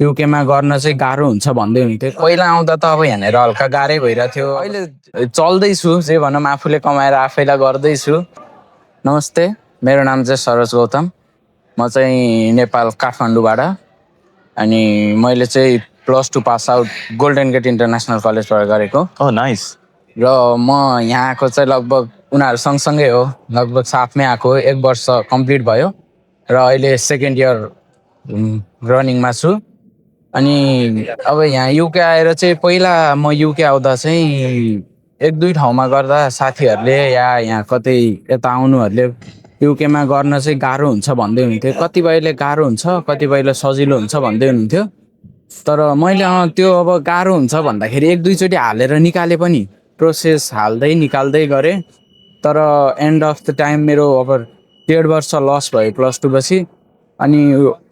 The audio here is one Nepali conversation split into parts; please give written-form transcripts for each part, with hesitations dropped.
युकेमा गर्न चाहिँ गाह्रो हुन्छ भन्दै हुन्थ्यो। पहिला आउँदा त अब यहाँनिर हल्का गाह्रै भइरहेको थियो। अहिले चल्दैछु जे भनौँ, आफूले कमाएर आफैलाई गर्दैछु। नमस्ते, मेरो नाम चाहिँ सरोज गौतम। म चाहिँ नेपाल काठमाडौँबाट। अनि मैले चाहिँ +2 pass out golden gate international कलेजबाट गरेको। Oh, nice. र म यहाँ आएको चाहिँ लगभग उनीहरू सँगसँगै हो, लगभग साथमै आएको। 1 वर्ष कम्प्लिट भयो र अहिले 2nd इयर रनिङमा छु। अनि अब यहाँ युके आएर चाहिँ पहिला म युके आउँदा चाहिँ 1-2 ठाउँमा गर्दा साथीहरूले या यहाँ कतै यता आउनुहरूले युकेमा गर्न चाहिँ गाह्रो हुन्छ भन्दै हुन्थ्यो। कतिपयले गाह्रो हुन्छ, कतिपयले सजिलो हुन्छ भन्दै हुन्थ्यो। तर मैले त्यो अब गाह्रो हुन्छ भन्दाखेरि 1-2 चोटि हालेर निकाले पनि, प्रोसेस हाल्दै निकाल्दै गरेँ। तर एन्ड अफ द टाइम मेरो अब 1.5 वर्ष लस भयो +2 पछि। अनि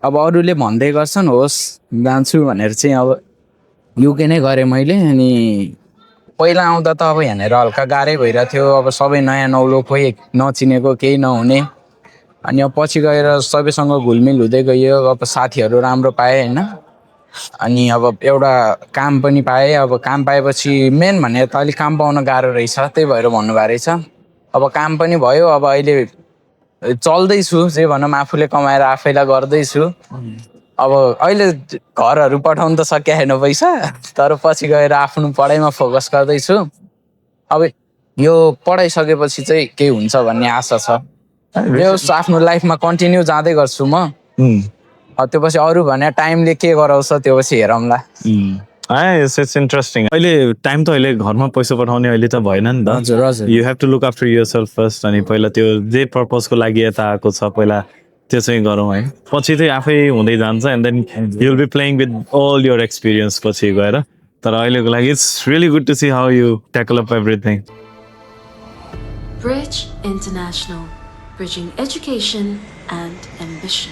अब अरूले भन्दै गर्छन् होस् जान्छु भनेर चाहिँ अब युके नै गरेँ मैले। अनि पहिला आउँदा त अब यहाँनिर हल्का गाह्रै भइरहेको थियो। अब सबै नयाँ नौलो, कोही नचिनेको, केही नहुने। अनि अब पछि गएर सबैसँग घुलमिल हुँदै गयो। अब साथीहरू राम्रो पाएँ होइन। अनि अब एउटा काम पनि पाएँ। अब काम पाएपछि मेन भने त अलिक काम पाउन गाह्रो रहेछ, त्यही भएर भन्नुभएको रहेछ। अब काम पनि भयो। अब अहिले चल्दैछु जे भनौँ, आफूले कमाएर आफैलाई गर्दैछु। अब अहिले घरहरू पठाउनु त सकिया छैन पैसा, तर पछि गएर आफ्नो पढाइमा फोकस गर्दैछु। अब यो पढाइसकेपछि चाहिँ केही हुन्छ भन्ने आशा छ। यो आफ्नो लाइफमा कन्टिन्यू जाँदै गर्छु म। त्यो पछि अरू भने टाइमले के गराउँछ त्यो पछि हेरौँला। It's interesting. अहिले टाइम त अहिले घरमा पैसा पठाउने अहिले त भएन नि त। हजुर हजुर। You have to look after yourself first. अनि पहिला त्यो जे पर्पजको लागि यता आएको छ पहिला त्यो चाहिँ गरौँ है। पछि चाहिँ आफै हुँदै जान्छ and then you'll be playing with all your experience पछि गएर। तर अहिलेको लागि it's really good to see how you tackle up everything. Bridge International, bridging education and ambition.